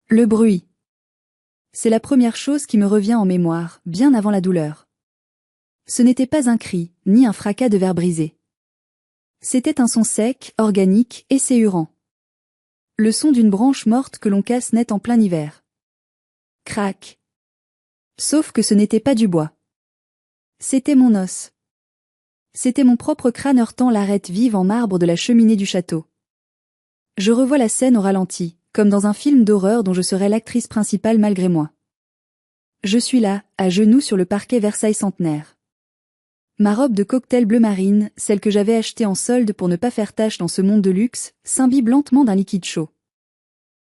Le bruit. C'est la première chose qui me revient en mémoire, bien avant la douleur. Ce n'était pas un cri, ni un fracas de verre brisé. C'était un son sec, organique et séhurant. Le son d'une branche morte que l'on casse net en plein hiver. Crac. Sauf que ce n'était pas du bois. C'était mon os. C'était mon propre crâne heurtant l'arête vive en marbre de la cheminée du château. Je revois la scène au ralenti, comme dans un film d'horreur dont je serais l'actrice principale malgré moi. Je suis là, à genoux sur le parquet Versailles centenaire. Ma robe de cocktail bleu marine, celle que j'avais achetée en solde pour ne pas faire tache dans ce monde de luxe, s'imbibe lentement d'un liquide chaud.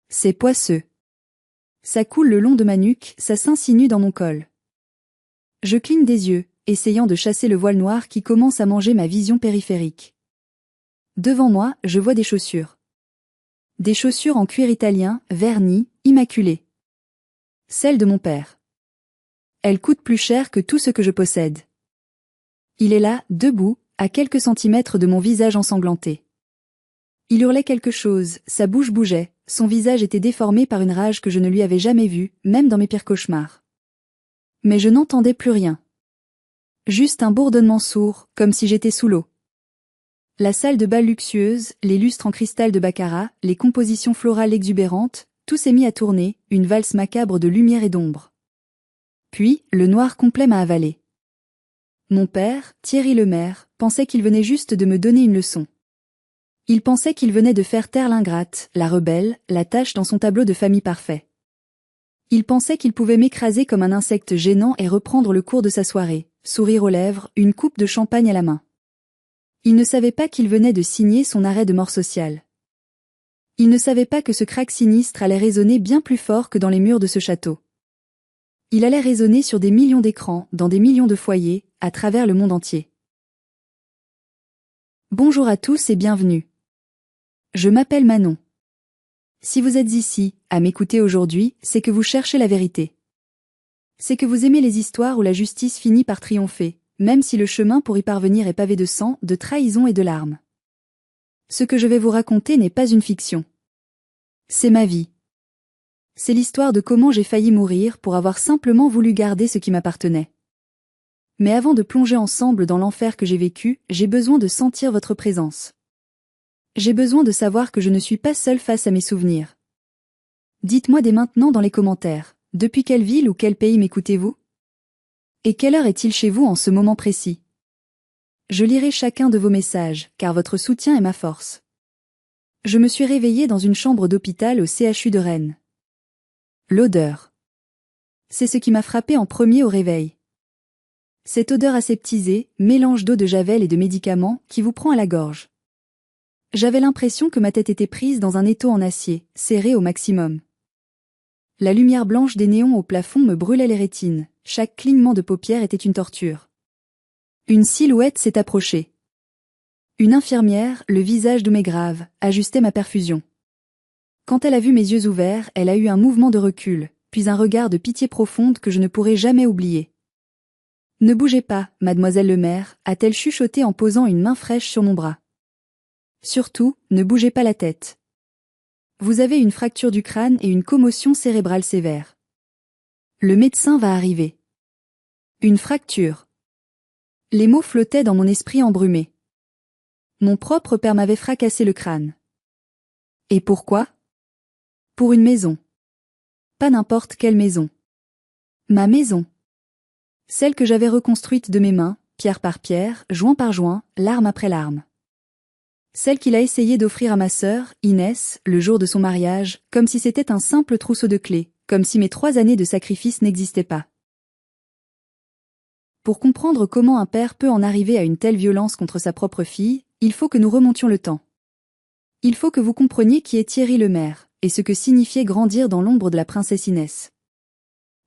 C'est poisseux. Ça coule le long de ma nuque, ça s'insinue dans mon col. Je cligne des yeux, essayant de chasser le voile noir qui commence à manger ma vision périphérique. Devant moi, je vois des chaussures. Des chaussures en cuir italien, vernies, immaculées. Celles de mon père. Elles coûtent plus cher que tout ce que je possède. Il est là, debout, à quelques centimètres de mon visage ensanglanté. Il hurlait quelque chose, sa bouche bougeait, son visage était déformé par une rage que je ne lui avais jamais vue, même dans mes pires cauchemars. Mais je n'entendais plus rien. Juste un bourdonnement sourd, comme si j'étais sous l'eau. La salle de bal luxueuse, les lustres en cristal de baccarat, les compositions florales exubérantes, tout s'est mis à tourner, une valse macabre de lumière et d'ombre. Puis, le noir complet m'a avalé. Mon père, Thierry Lemaire, pensait qu'il venait juste de me donner une leçon. Il pensait qu'il venait de faire taire l'ingrate, la rebelle, la tâche dans son tableau de famille parfait. Il pensait qu'il pouvait m'écraser comme un insecte gênant et reprendre le cours de sa soirée, sourire aux lèvres, une coupe de champagne à la main. Il ne savait pas qu'il venait de signer son arrêt de mort sociale. Il ne savait pas que ce crack sinistre allait résonner bien plus fort que dans les murs de ce château. Il allait résonner sur des millions d'écrans, dans des millions de foyers, à travers le monde entier. Bonjour à tous et bienvenue. Je m'appelle Manon. Si vous êtes ici, à m'écouter aujourd'hui, c'est que vous cherchez la vérité. C'est que vous aimez les histoires où la justice finit par triompher, même si le chemin pour y parvenir est pavé de sang, de trahison et de larmes. Ce que je vais vous raconter n'est pas une fiction. C'est ma vie. C'est l'histoire de comment j'ai failli mourir pour avoir simplement voulu garder ce qui m'appartenait. Mais avant de plonger ensemble dans l'enfer que j'ai vécu, j'ai besoin de sentir votre présence. J'ai besoin de savoir que je ne suis pas seule face à mes souvenirs. Dites-moi dès maintenant dans les commentaires, depuis quelle ville ou quel pays m'écoutez-vous? Et quelle heure est-il chez vous en ce moment précis? Je lirai chacun de vos messages, car votre soutien est ma force. Je me suis réveillée dans une chambre d'hôpital au CHU de Rennes. L'odeur. C'est ce qui m'a frappé en premier au réveil. Cette odeur aseptisée, mélange d'eau de javel et de médicaments, qui vous prend à la gorge. J'avais l'impression que ma tête était prise dans un étau en acier, serré au maximum. La lumière blanche des néons au plafond me brûlait les rétines, chaque clignement de paupières était une torture. Une silhouette s'est approchée. Une infirmière, le visage doux mais grave, ajustait ma perfusion. Quand elle a vu mes yeux ouverts, elle a eu un mouvement de recul, puis un regard de pitié profonde que je ne pourrai jamais oublier. « Ne bougez pas, mademoiselle Lemaire », a-t-elle chuchoté en posant une main fraîche sur mon bras. Surtout, ne bougez pas la tête. Vous avez une fracture du crâne et une commotion cérébrale sévère. Le médecin va arriver. Une fracture. Les mots flottaient dans mon esprit embrumé. Mon propre père m'avait fracassé le crâne. Et pourquoi? Pour une maison. Pas n'importe quelle maison. Ma maison. Celle que j'avais reconstruite de mes mains, pierre par pierre, joint par joint, larme après larme. Celle qu'il a essayé d'offrir à ma sœur, Inès, le jour de son mariage, comme si c'était un simple trousseau de clés, comme si mes 3 années de sacrifice n'existaient pas. Pour comprendre comment un père peut en arriver à une telle violence contre sa propre fille, il faut que nous remontions le temps. Il faut que vous compreniez qui est Thierry Lemaire, et ce que signifiait grandir dans l'ombre de la princesse Inès.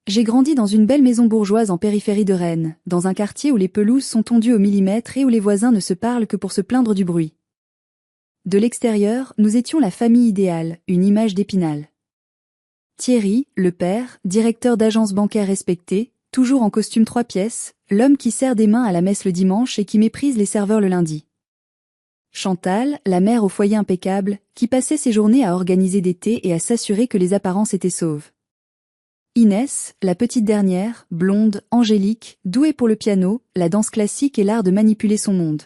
J'ai grandi dans une belle maison bourgeoise en périphérie de Rennes, dans un quartier où les pelouses sont tondues au millimètre et où les voisins ne se parlent que pour se plaindre du bruit. De l'extérieur, nous étions la famille idéale, une image d'Épinal. Thierry, le père, directeur d'agence bancaire respecté, toujours en costume 3 pièces, l'homme qui serre des mains à la messe le dimanche et qui méprise les serveurs le lundi. Chantal, la mère au foyer impeccable, qui passait ses journées à organiser des thés et à s'assurer que les apparences étaient sauves. Inès, la petite dernière, blonde, angélique, douée pour le piano, la danse classique et l'art de manipuler son monde.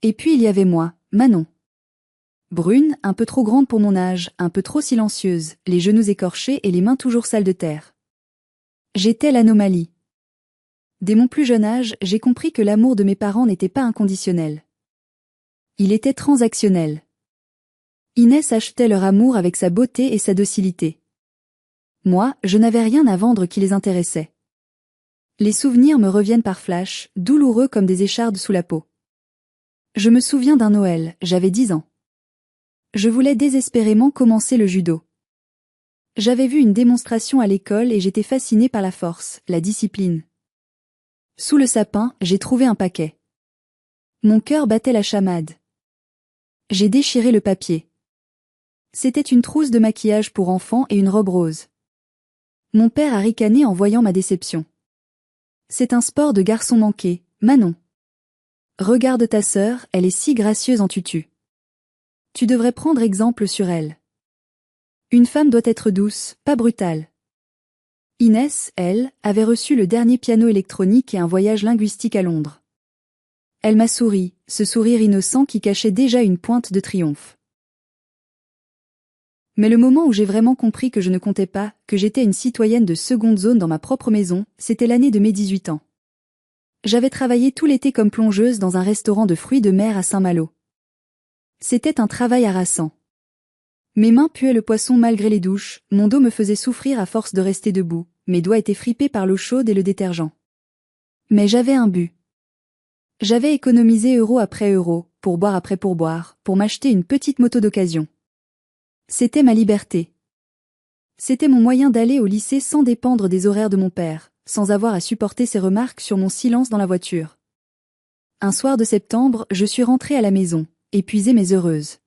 Et puis il y avait moi, Manon. Brune, un peu trop grande pour mon âge, un peu trop silencieuse, les genoux écorchés et les mains toujours sales de terre. J'étais l'anomalie. Dès mon plus jeune âge, j'ai compris que l'amour de mes parents n'était pas inconditionnel. Il était transactionnel. Inès achetait leur amour avec sa beauté et sa docilité. Moi, je n'avais rien à vendre qui les intéressait. Les souvenirs me reviennent par flash, douloureux comme des échardes sous la peau. Je me souviens d'un Noël, j'avais 10 ans. Je voulais désespérément commencer le judo. J'avais vu une démonstration à l'école et j'étais fascinée par la force, la discipline. Sous le sapin, j'ai trouvé un paquet. Mon cœur battait la chamade. J'ai déchiré le papier. C'était une trousse de maquillage pour enfants et une robe rose. Mon père a ricané en voyant ma déception. C'est un sport de garçon manqué, Manon. Regarde ta sœur, elle est si gracieuse en tutu. Tu devrais prendre exemple sur elle. Une femme doit être douce, pas brutale. Inès, elle, avait reçu le dernier piano électronique et un voyage linguistique à Londres. Elle m'a souri, ce sourire innocent qui cachait déjà une pointe de triomphe. Mais le moment où j'ai vraiment compris que je ne comptais pas, que j'étais une citoyenne de seconde zone dans ma propre maison, c'était l'année de mes 18 ans. J'avais travaillé tout l'été comme plongeuse dans un restaurant de fruits de mer à Saint-Malo. C'était un travail harassant. Mes mains puaient le poisson malgré les douches, mon dos me faisait souffrir à force de rester debout, mes doigts étaient fripés par l'eau chaude et le détergent. Mais j'avais un but. J'avais économisé euro après euro, pourboire après pourboire, pour m'acheter une petite moto d'occasion. C'était ma liberté. C'était mon moyen d'aller au lycée sans dépendre des horaires de mon père, sans avoir à supporter ses remarques sur mon silence dans la voiture. Un soir de septembre, je suis rentrée à la maison, épuisée mais heureuse.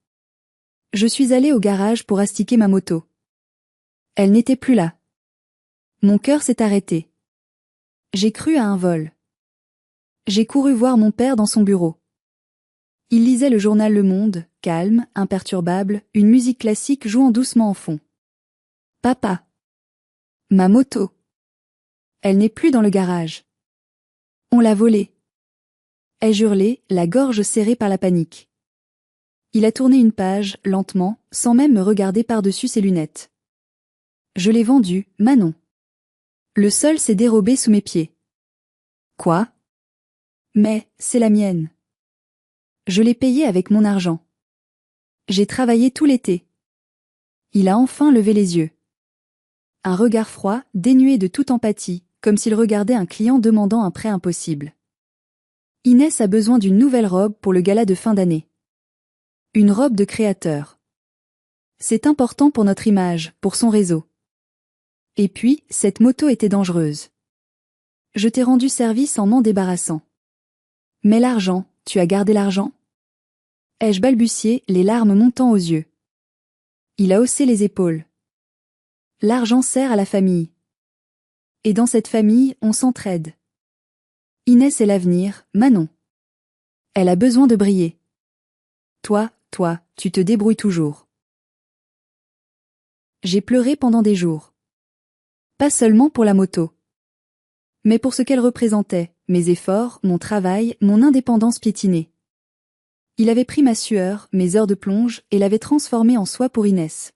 Je suis allée au garage pour astiquer ma moto. Elle n'était plus là. Mon cœur s'est arrêté. J'ai cru à un vol. J'ai couru voir mon père dans son bureau. Il lisait le journal Le Monde, calme, imperturbable, une musique classique jouant doucement en fond. Papa. Ma moto. Elle n'est plus dans le garage. On l'a volée. Ai-je hurlé, la gorge serrée par la panique. Il a tourné une page, lentement, sans même me regarder par-dessus ses lunettes. Je l'ai vendue, Manon. Le sol s'est dérobé sous mes pieds. Quoi? Mais, c'est la mienne. Je l'ai payée avec mon argent. J'ai travaillé tout l'été. Il a enfin levé les yeux. Un regard froid, dénué de toute empathie, comme s'il regardait un client demandant un prêt impossible. Inès a besoin d'une nouvelle robe pour le gala de fin d'année. Une robe de créateur. C'est important pour notre image, pour son réseau. Et puis, cette moto était dangereuse. Je t'ai rendu service en m'en débarrassant. Mais l'argent, tu as gardé l'argent? Ai-je balbutié, les larmes montant aux yeux. Il a haussé les épaules. L'argent sert à la famille. Et dans cette famille, on s'entraide. Inès est l'avenir, Manon. Elle a besoin de briller. Toi, tu te débrouilles toujours. J'ai pleuré pendant des jours. Pas seulement pour la moto. Mais pour ce qu'elle représentait, mes efforts, mon travail, mon indépendance piétinée. Il avait pris ma sueur, mes heures de plonge, et l'avait transformée en soi pour Inès.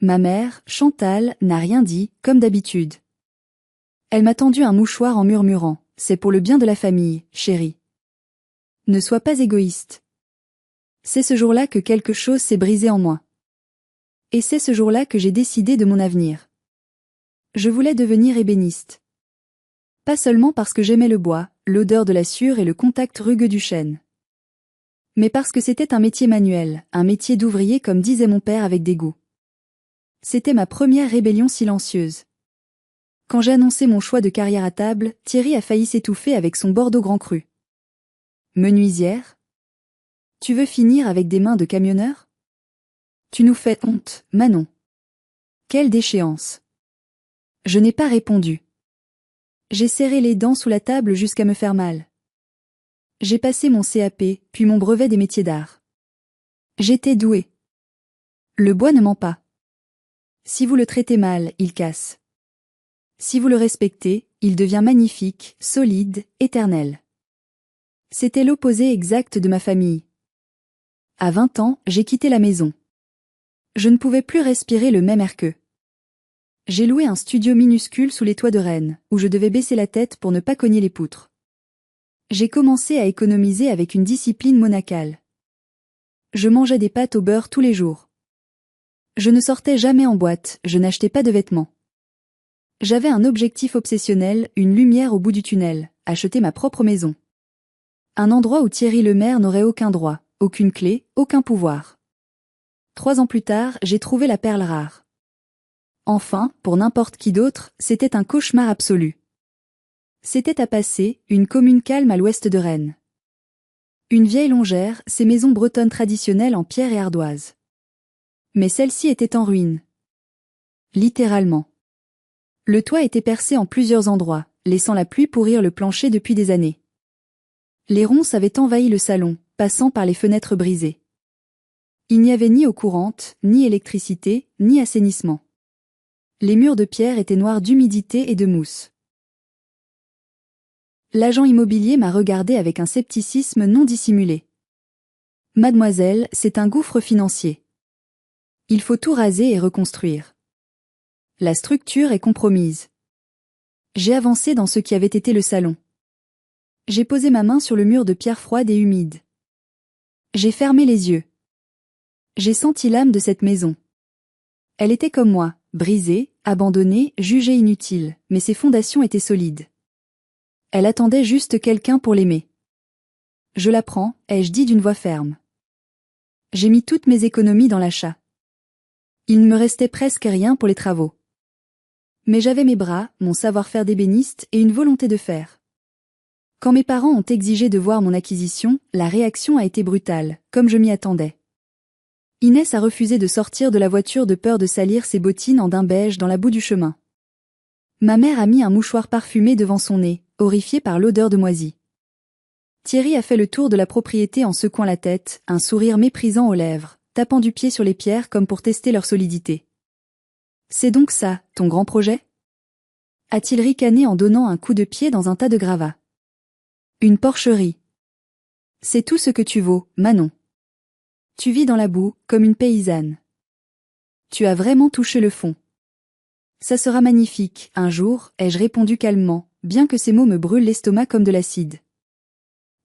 Ma mère, Chantal, n'a rien dit, comme d'habitude. Elle m'a tendu un mouchoir en murmurant, « C'est pour le bien de la famille, chérie. Ne sois pas égoïste. » C'est ce jour-là que quelque chose s'est brisé en moi. Et c'est ce jour-là que j'ai décidé de mon avenir. Je voulais devenir ébéniste. Pas seulement parce que j'aimais le bois, l'odeur de la sciure et le contact rugueux du chêne. Mais parce que c'était un métier manuel, un métier d'ouvrier comme disait mon père avec dégoût. C'était ma première rébellion silencieuse. Quand j'ai annoncé mon choix de carrière à table, Thierry a failli s'étouffer avec son Bordeaux Grand Cru. Menuisière? Tu veux finir avec des mains de camionneur? Tu nous fais honte, Manon. Quelle déchéance. Je n'ai pas répondu. J'ai serré les dents sous la table jusqu'à me faire mal. J'ai passé mon CAP, puis mon brevet des métiers d'art. J'étais douée. Le bois ne ment pas. Si vous le traitez mal, il casse. Si vous le respectez, il devient magnifique, solide, éternel. C'était l'opposé exact de ma famille. À 20 ans, j'ai quitté la maison. Je ne pouvais plus respirer le même air qu'eux. J'ai loué un studio minuscule sous les toits de Rennes, où je devais baisser la tête pour ne pas cogner les poutres. J'ai commencé à économiser avec une discipline monacale. Je mangeais des pâtes au beurre tous les jours. Je ne sortais jamais en boîte, je n'achetais pas de vêtements. J'avais un objectif obsessionnel, une lumière au bout du tunnel, acheter ma propre maison. Un endroit où Thierry Lemaire n'aurait aucun droit, aucune clé, aucun pouvoir. 3 ans plus tard, j'ai trouvé la perle rare. Enfin, pour n'importe qui d'autre, c'était un cauchemar absolu. C'était à Passé, une commune calme à l'ouest de Rennes. Une vieille longère, ces maisons bretonnes traditionnelles en pierre et ardoise. Mais celle-ci était en ruine. Littéralement. Le toit était percé en plusieurs endroits, laissant la pluie pourrir le plancher depuis des années. Les ronces avaient envahi le salon, passant par les fenêtres brisées. Il n'y avait ni eau courante, ni électricité, ni assainissement. Les murs de pierre étaient noirs d'humidité et de mousse. L'agent immobilier m'a regardé avec un scepticisme non dissimulé. Mademoiselle, c'est un gouffre financier. Il faut tout raser et reconstruire. La structure est compromise. J'ai avancé dans ce qui avait été le salon. J'ai posé ma main sur le mur de pierre froide et humide. J'ai fermé les yeux. J'ai senti l'âme de cette maison. Elle était comme moi, brisée, abandonnée, jugée inutile, mais ses fondations étaient solides. Elle attendait juste quelqu'un pour l'aimer. Je la prends, ai-je dit d'une voix ferme. J'ai mis toutes mes économies dans l'achat. Il ne me restait presque rien pour les travaux. Mais j'avais mes bras, mon savoir-faire d'ébéniste et une volonté de faire. Quand mes parents ont exigé de voir mon acquisition, la réaction a été brutale, comme je m'y attendais. Inès a refusé de sortir de la voiture de peur de salir ses bottines en daim beige dans la boue du chemin. Ma mère a mis un mouchoir parfumé devant son nez, horrifiée par l'odeur de moisi. Thierry a fait le tour de la propriété en secouant la tête, un sourire méprisant aux lèvres, tapant du pied sur les pierres comme pour tester leur solidité. « C'est donc ça, ton grand projet ?» a-t-il ricané en donnant un coup de pied dans un tas de gravats. « Une porcherie. C'est tout ce que tu vaux, Manon. Tu vis dans la boue, comme une paysanne. Tu as vraiment touché le fond. Ça sera magnifique, un jour, ai-je répondu calmement, bien que ces mots me brûlent l'estomac comme de l'acide.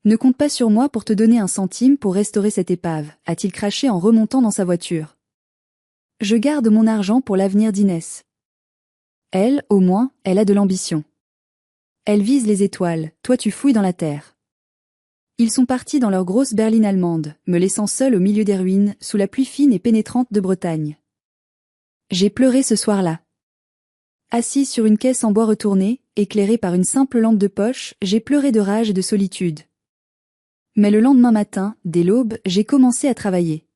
Ne compte pas sur moi pour te donner un centime pour restaurer cette épave, a-t-il craché en remontant dans sa voiture. Je garde mon argent pour l'avenir d'Inès. Elle, au moins, elle a de l'ambition. Elle vise les étoiles, toi tu fouilles dans la terre. Ils sont partis dans leur grosse berline allemande, me laissant seule au milieu des ruines, sous la pluie fine et pénétrante de Bretagne. J'ai pleuré ce soir-là. Assise sur une caisse en bois retourné, éclairée par une simple lampe de poche, j'ai pleuré de rage et de solitude. Mais le lendemain matin, dès l'aube, j'ai commencé à travailler.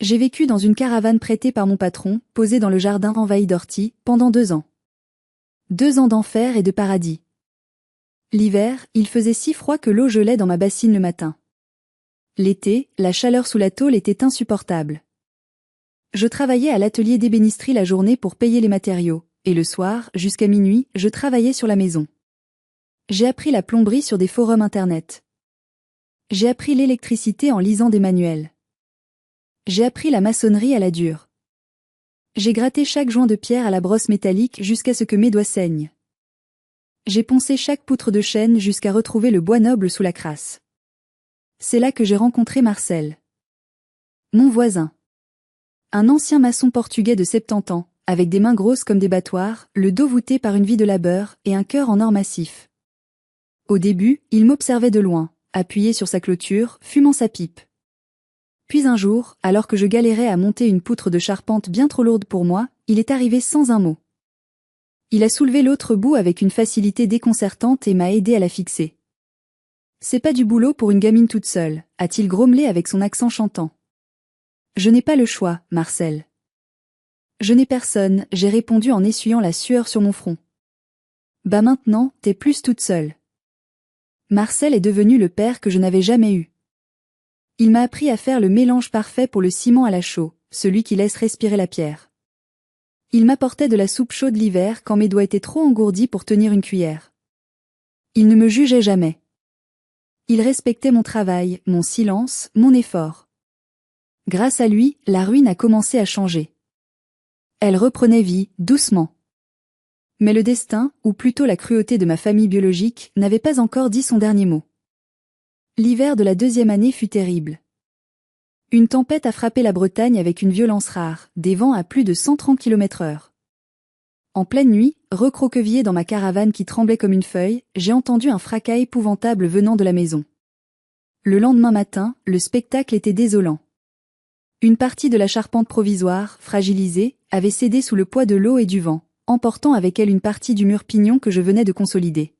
J'ai vécu dans une caravane prêtée par mon patron, posée dans le jardin envahi d'orties, pendant 2 ans. 2 ans d'enfer et de paradis. L'hiver, il faisait si froid que l'eau gelait dans ma bassine le matin. L'été, la chaleur sous la tôle était insupportable. Je travaillais à l'atelier d'ébénisterie la journée pour payer les matériaux, et le soir, jusqu'à minuit, je travaillais sur la maison. J'ai appris la plomberie sur des forums internet. J'ai appris l'électricité en lisant des manuels. J'ai appris la maçonnerie à la dure. J'ai gratté chaque joint de pierre à la brosse métallique jusqu'à ce que mes doigts saignent. J'ai poncé chaque poutre de chêne jusqu'à retrouver le bois noble sous la crasse. C'est là que j'ai rencontré Marcel. Mon voisin. Un ancien maçon portugais de 70 ans, avec des mains grosses comme des battoirs, le dos voûté par une vie de labeur et un cœur en or massif. Au début, il m'observait de loin, appuyé sur sa clôture, fumant sa pipe. Puis un jour, alors que je galérais à monter une poutre de charpente bien trop lourde pour moi, il est arrivé sans un mot. Il a soulevé l'autre bout avec une facilité déconcertante et m'a aidé à la fixer. « C'est pas du boulot pour une gamine toute seule », a-t-il grommelé avec son accent chantant. « Je n'ai pas le choix, Marcel. »« Je n'ai personne », j'ai répondu en essuyant la sueur sur mon front. « Bah maintenant, t'es plus toute seule. » Marcel est devenu le père que je n'avais jamais eu. Il m'a appris à faire le mélange parfait pour le ciment à la chaux, celui qui laisse respirer la pierre. Il m'apportait de la soupe chaude l'hiver quand mes doigts étaient trop engourdis pour tenir une cuillère. Il ne me jugeait jamais. Il respectait mon travail, mon silence, mon effort. Grâce à lui, la ruine a commencé à changer. Elle reprenait vie, doucement. Mais le destin, ou plutôt la cruauté de ma famille biologique, n'avait pas encore dit son dernier mot. L'hiver de la 2e année fut terrible. Une tempête a frappé la Bretagne avec une violence rare, des vents à plus de 130 km/h. En pleine nuit, recroquevillé dans ma caravane qui tremblait comme une feuille, j'ai entendu un fracas épouvantable venant de la maison. Le lendemain matin, le spectacle était désolant. Une partie de la charpente provisoire, fragilisée, avait cédé sous le poids de l'eau et du vent, emportant avec elle une partie du mur pignon que je venais de consolider.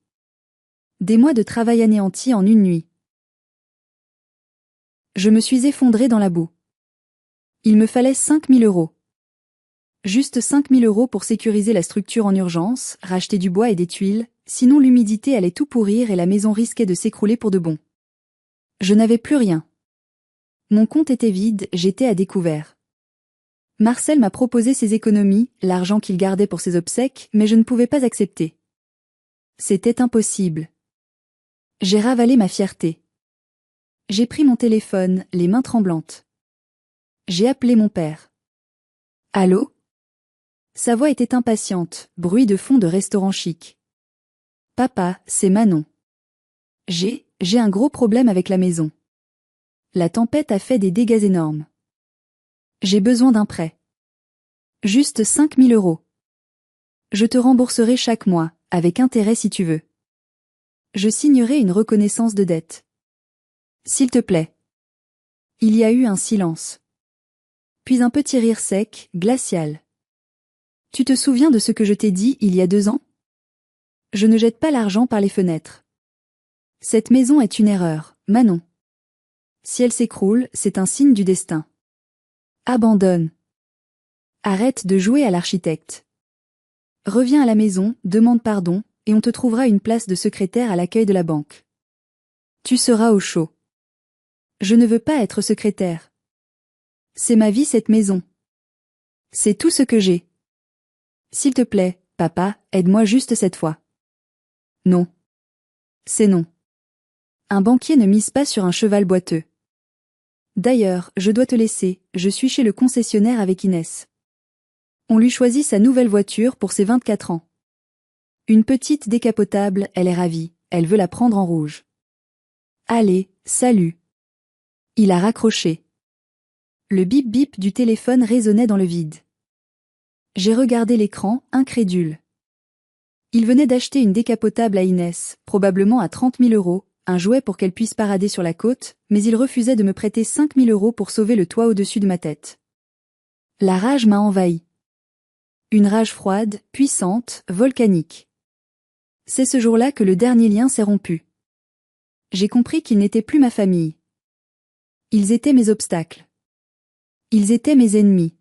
Des mois de travail anéantis en une nuit. Je me suis effondré dans la boue. Il me fallait 5 000 €. Juste 5 000 € pour sécuriser la structure en urgence, racheter du bois et des tuiles, sinon l'humidité allait tout pourrir et la maison risquait de s'écrouler pour de bon. Je n'avais plus rien. Mon compte était vide, j'étais à découvert. Marcel m'a proposé ses économies, l'argent qu'il gardait pour ses obsèques, mais je ne pouvais pas accepter. C'était impossible. J'ai ravalé ma fierté. J'ai pris mon téléphone, les mains tremblantes. J'ai appelé mon père. Allô ? Sa voix était impatiente, bruit de fond de restaurant chic. Papa, c'est Manon. J'ai un gros problème avec la maison. La tempête a fait des dégâts énormes. J'ai besoin d'un prêt. Juste 5 000 €. Je te rembourserai chaque mois, avec intérêt si tu veux. Je signerai une reconnaissance de dette. S'il te plaît. Il y a eu un silence. Puis un petit rire sec, glacial. Tu te souviens de ce que je t'ai dit il y a 2 ans ? Je ne jette pas l'argent par les fenêtres. Cette maison est une erreur, Manon. Si elle s'écroule, c'est un signe du destin. Abandonne. Arrête de jouer à l'architecte. Reviens à la maison, demande pardon, et on te trouvera une place de secrétaire à l'accueil de la banque. Tu seras au chaud. Je ne veux pas être secrétaire. C'est ma vie cette maison. C'est tout ce que j'ai. S'il te plaît, papa, aide-moi juste cette fois. Non. C'est non. Un banquier ne mise pas sur un cheval boiteux. D'ailleurs, je dois te laisser, je suis chez le concessionnaire avec Inès. On lui choisit sa nouvelle voiture pour ses 24 ans. Une petite décapotable, elle est ravie, elle veut la prendre en rouge. Allez, salut. Il a raccroché. Le bip-bip du téléphone résonnait dans le vide. J'ai regardé l'écran, incrédule. Il venait d'acheter une décapotable à Inès, probablement à 30 000 €, un jouet pour qu'elle puisse parader sur la côte, mais il refusait de me prêter 5 000 € pour sauver le toit au-dessus de ma tête. La rage m'a envahi. Une rage froide, puissante, volcanique. C'est ce jour-là que le dernier lien s'est rompu. J'ai compris qu'ils n'étaient plus ma famille. Ils étaient mes obstacles. Ils étaient mes ennemis.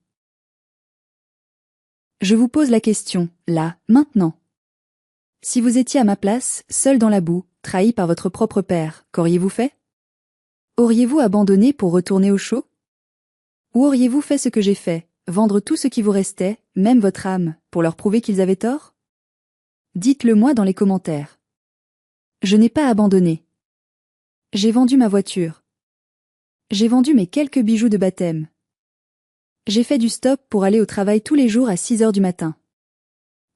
Je vous pose la question, là, maintenant. Si vous étiez à ma place, seul dans la boue, trahi par votre propre père, qu'auriez-vous fait ? Auriez-vous abandonné pour retourner au chaud ? Ou auriez-vous fait ce que j'ai fait, vendre tout ce qui vous restait, même votre âme, pour leur prouver qu'ils avaient tort ? Dites-le moi dans les commentaires. Je n'ai pas abandonné. J'ai vendu ma voiture. J'ai vendu mes quelques bijoux de baptême. J'ai fait du stop pour aller au travail tous les jours à 6 heures du matin.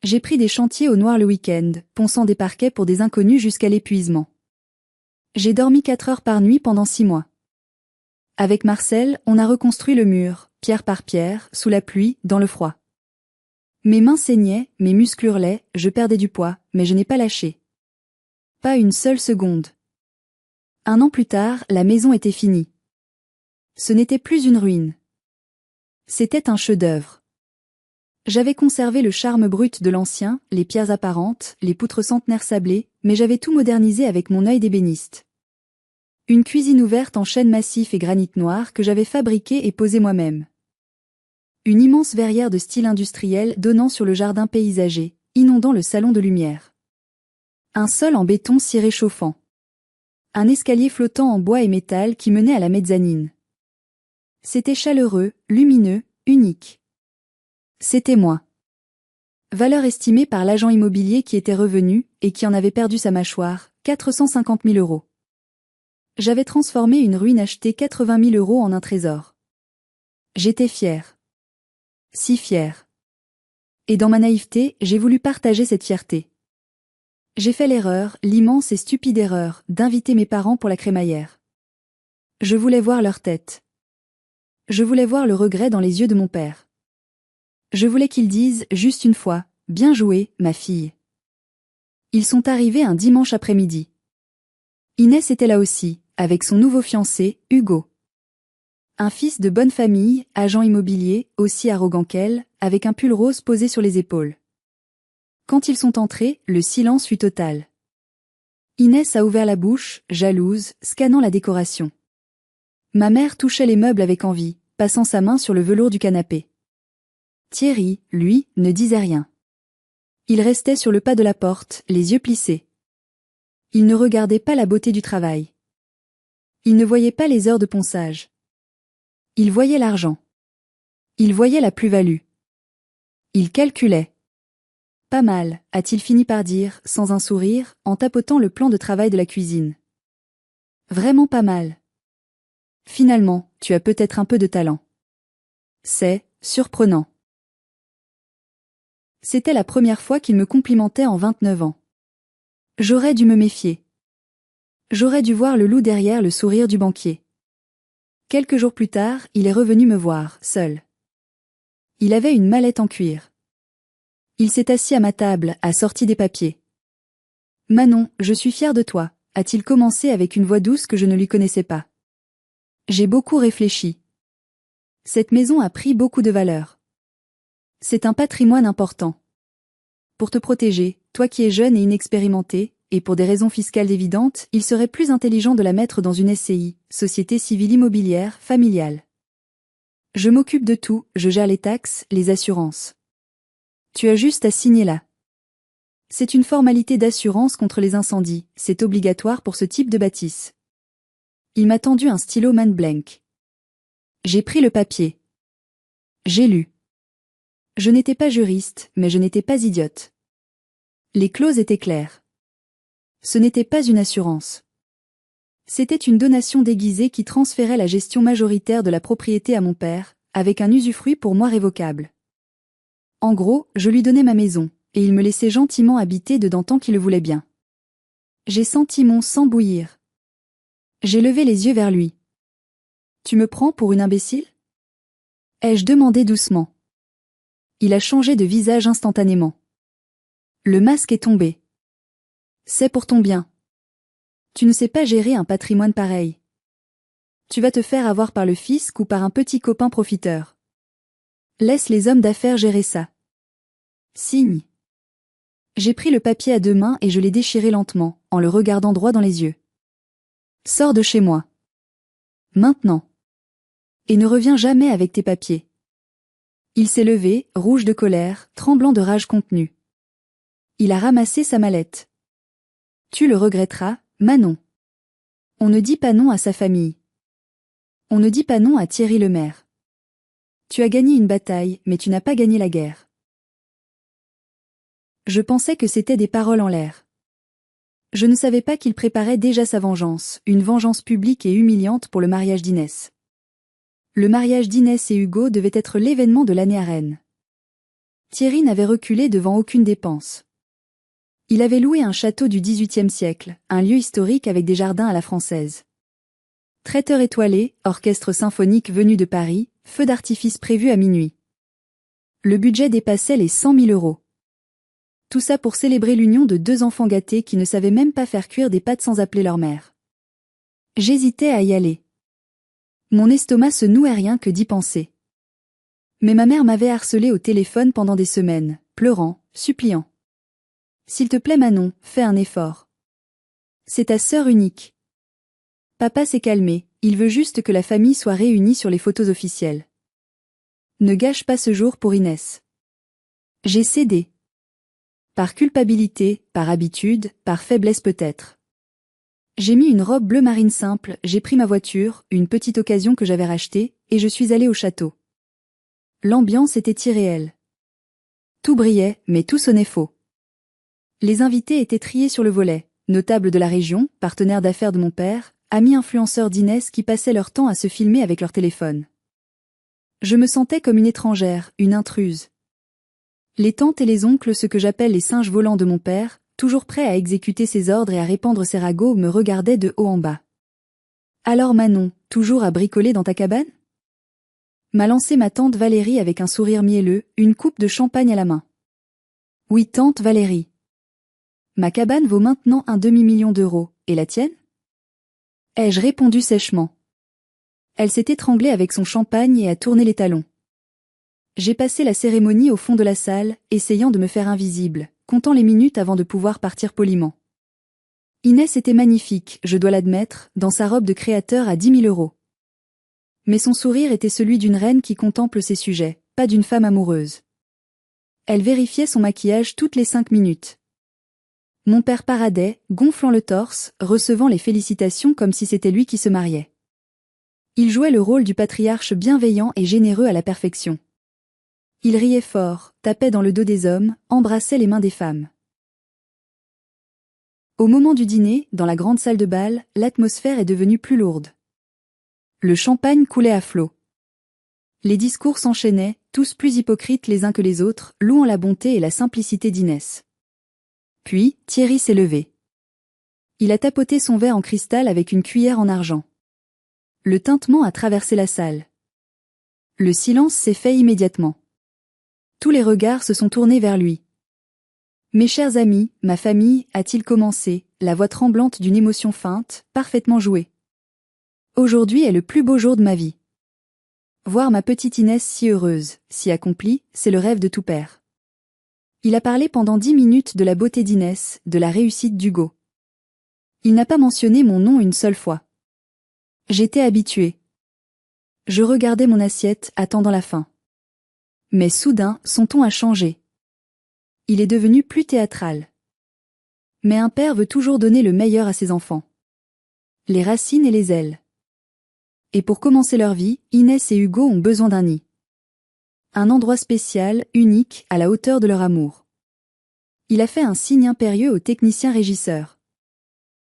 J'ai pris des chantiers au noir le week-end, ponçant des parquets pour des inconnus jusqu'à l'épuisement. J'ai dormi 4 heures par nuit pendant 6 mois. Avec Marcel, on a reconstruit le mur, pierre par pierre, sous la pluie, dans le froid. Mes mains saignaient, mes muscles hurlaient, je perdais du poids, mais je n'ai pas lâché. Pas une seule seconde. 1 an plus tard, la maison était finie. Ce n'était plus une ruine. C'était un chef-d'œuvre. J'avais conservé le charme brut de l'ancien, les pierres apparentes, les poutres centenaires sablées, mais j'avais tout modernisé avec mon œil d'ébéniste. Une cuisine ouverte en chêne massif et granit noir que j'avais fabriquée et posée moi-même. Une immense verrière de style industriel donnant sur le jardin paysager, inondant le salon de lumière. Un sol en béton ciré chauffant. un escalier flottant en bois et métal qui menait à la mezzanine. C'était chaleureux, lumineux, unique. C'était moi. Valeur estimée par l'agent immobilier qui était revenu et qui en avait perdu sa mâchoire, 450 000 euros. J'avais transformé une ruine achetée 80 000 euros en un trésor. J'étais fière. Si fière. Et dans ma naïveté, j'ai voulu partager cette fierté. J'ai fait l'erreur, l'immense et stupide erreur, d'inviter mes parents pour la crémaillère. Je voulais voir leur tête. Je voulais voir le regret dans les yeux de mon père. Je voulais qu'ils disent, juste une fois, « Bien joué, ma fille ». Ils sont arrivés un dimanche après-midi. Inès était là aussi, avec son nouveau fiancé, Hugo. Un fils de bonne famille, agent immobilier, aussi arrogant qu'elle, avec un pull rose posé sur les épaules. Quand ils sont entrés, le silence fut total. Inès a ouvert la bouche, jalouse, scannant la décoration. Ma mère touchait les meubles avec envie, passant sa main sur le velours du canapé. Thierry, lui, ne disait rien. Il restait sur le pas de la porte, les yeux plissés. Il ne regardait pas la beauté du travail. Il ne voyait pas les heures de ponçage. Il voyait l'argent. Il voyait la plus-value. Il calculait. Pas mal, a-t-il fini par dire, sans un sourire, en tapotant le plan de travail de la cuisine. Vraiment pas mal. Finalement, tu as peut-être un peu de talent. C'est surprenant. C'était la première fois qu'il me complimentait en 29 ans. J'aurais dû me méfier. J'aurais dû voir le loup derrière le sourire du banquier. Quelques jours plus tard, il est revenu me voir, seul. Il avait une mallette en cuir. Il s'est assis à ma table, a sorti des papiers. « Manon, je suis fier de toi », a-t-il commencé avec une voix douce que je ne lui connaissais pas. J'ai beaucoup réfléchi. Cette maison a pris beaucoup de valeur. C'est un patrimoine important. Pour te protéger, toi qui es jeune et inexpérimenté, et pour des raisons fiscales évidentes, il serait plus intelligent de la mettre dans une SCI, Société Civile Immobilière, familiale. Je m'occupe de tout, je gère les taxes, les assurances. Tu as juste à signer là. C'est une formalité d'assurance contre les incendies, c'est obligatoire pour ce type de bâtisse. Il m'a tendu un stylo Man Blank. J'ai pris le papier. J'ai lu. Je n'étais pas juriste, mais je n'étais pas idiote. Les clauses étaient claires. Ce n'était pas une assurance. C'était une donation déguisée qui transférait la gestion majoritaire de la propriété à mon père, avec un usufruit pour moi révocable. En gros, je lui donnais ma maison, et il me laissait gentiment habiter dedans tant qu'il le voulait bien. J'ai senti mon sang bouillir. J'ai levé les yeux vers lui. « Tu me prends pour une imbécile ?» ai-je demandé doucement. Il a changé de visage instantanément. Le masque est tombé. « C'est pour ton bien. Tu ne sais pas gérer un patrimoine pareil. Tu vas te faire avoir par le fisc ou par un petit copain profiteur. Laisse les hommes d'affaires gérer ça. Signe. » J'ai pris le papier à deux mains et je l'ai déchiré lentement, en le regardant droit dans les yeux. « Sors de chez moi. Maintenant. Et ne reviens jamais avec tes papiers. » Il s'est levé, rouge de colère, tremblant de rage contenue. Il a ramassé sa mallette. « Tu le regretteras, Manon. On ne dit pas non à sa famille. On ne dit pas non à Thierry Lemaire. Tu as gagné une bataille, mais tu n'as pas gagné la guerre. » Je pensais que c'était des paroles en l'air. Je ne savais pas qu'il préparait déjà sa vengeance, une vengeance publique et humiliante pour le mariage d'Inès. Le mariage d'Inès et Hugo devait être l'événement de l'année à Rennes. Thierry n'avait reculé devant aucune dépense. Il avait loué un château du XVIIIe siècle, un lieu historique avec des jardins à la française. Traiteur étoilé, orchestre symphonique venu de Paris, feu d'artifice prévu à minuit. Le budget dépassait les 100 000 euros. Tout ça pour célébrer l'union de deux enfants gâtés qui ne savaient même pas faire cuire des pâtes sans appeler leur mère. J'hésitais à y aller. Mon estomac se nouait rien que d'y penser. Mais ma mère m'avait harcelé au téléphone pendant des semaines, pleurant, suppliant. « S'il te plaît Manon, fais un effort. C'est ta sœur unique. » Papa s'est calmé, il veut juste que la famille soit réunie sur les photos officielles. Ne gâche pas ce jour pour Inès. J'ai cédé. Par culpabilité, par habitude, par faiblesse peut-être. J'ai mis une robe bleu marine simple, j'ai pris ma voiture, une petite occasion que j'avais rachetée, et je suis allée au château. L'ambiance était irréelle. Tout brillait, mais tout sonnait faux. Les invités étaient triés sur le volet, notables de la région, partenaires d'affaires de mon père, amis influenceurs d'Inès qui passaient leur temps à se filmer avec leur téléphone. Je me sentais comme une étrangère, une intruse. Les tantes et les oncles, ce que j'appelle les singes volants de mon père, toujours prêts à exécuter ses ordres et à répandre ses ragots, me regardaient de haut en bas. Alors Manon, toujours à bricoler dans ta cabane ? M'a lancé ma tante Valérie avec un sourire mielleux, une coupe de champagne à la main. Oui, tante Valérie. Ma cabane vaut maintenant un demi-million d'euros, et la tienne ? Ai-je répondu sèchement. Elle s'est étranglée avec son champagne et a tourné les talons. J'ai passé la cérémonie au fond de la salle, essayant de me faire invisible, comptant les minutes avant de pouvoir partir poliment. Inès était magnifique, je dois l'admettre, dans sa robe de créateur à 10 000 euros. Mais son sourire était celui d'une reine qui contemple ses sujets, pas d'une femme amoureuse. Elle vérifiait son maquillage toutes les 5 minutes. Mon père paradait, gonflant le torse, recevant les félicitations comme si c'était lui qui se mariait. Il jouait le rôle du patriarche bienveillant et généreux à la perfection. Il riait fort, tapait dans le dos des hommes, embrassait les mains des femmes. Au moment du dîner, dans la grande salle de bal, l'atmosphère est devenue plus lourde. Le champagne coulait à flots. Les discours s'enchaînaient, tous plus hypocrites les uns que les autres, louant la bonté et la simplicité d'Inès. Puis, Thierry s'est levé. Il a tapoté son verre en cristal avec une cuillère en argent. Le tintement a traversé la salle. Le silence s'est fait immédiatement. Tous les regards se sont tournés vers lui. Mes chers amis, ma famille, a-t-il commencé, la voix tremblante d'une émotion feinte, parfaitement jouée. Aujourd'hui est le plus beau jour de ma vie. Voir ma petite Inès si heureuse, si accomplie, c'est le rêve de tout père. Il a parlé pendant 10 minutes de la beauté d'Inès, de la réussite d'Hugo. Il n'a pas mentionné mon nom une seule fois. J'étais habituée. Je regardais mon assiette, attendant la fin. Mais soudain, son ton a changé. Il est devenu plus théâtral. Mais un père veut toujours donner le meilleur à ses enfants. Les racines et les ailes. Et pour commencer leur vie, Inès et Hugo ont besoin d'un nid. Un endroit spécial, unique, à la hauteur de leur amour. Il a fait un signe impérieux au technicien régisseur.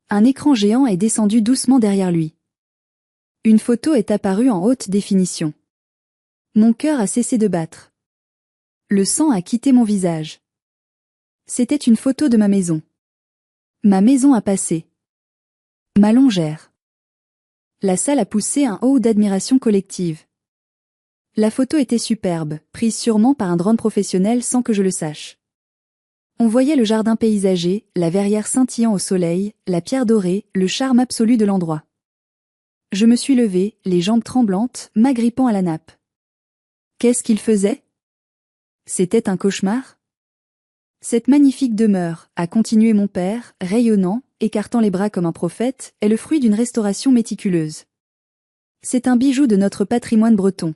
Un écran géant est descendu doucement derrière lui. Une photo est apparue en haute définition. Mon cœur a cessé de battre. Le sang a quitté mon visage. C'était une photo de ma maison. Ma maison a passé. Ma longère. La salle a poussé un oh d'admiration collective. La photo était superbe, prise sûrement par un drone professionnel sans que je le sache. On voyait le jardin paysager, la verrière scintillant au soleil, la pierre dorée, le charme absolu de l'endroit. Je me suis levée, les jambes tremblantes, m'agrippant à la nappe. Qu'est-ce qu'il faisait ? C'était un cauchemar ? Cette magnifique demeure, a continué mon père, rayonnant, écartant les bras comme un prophète, est le fruit d'une restauration méticuleuse. C'est un bijou de notre patrimoine breton.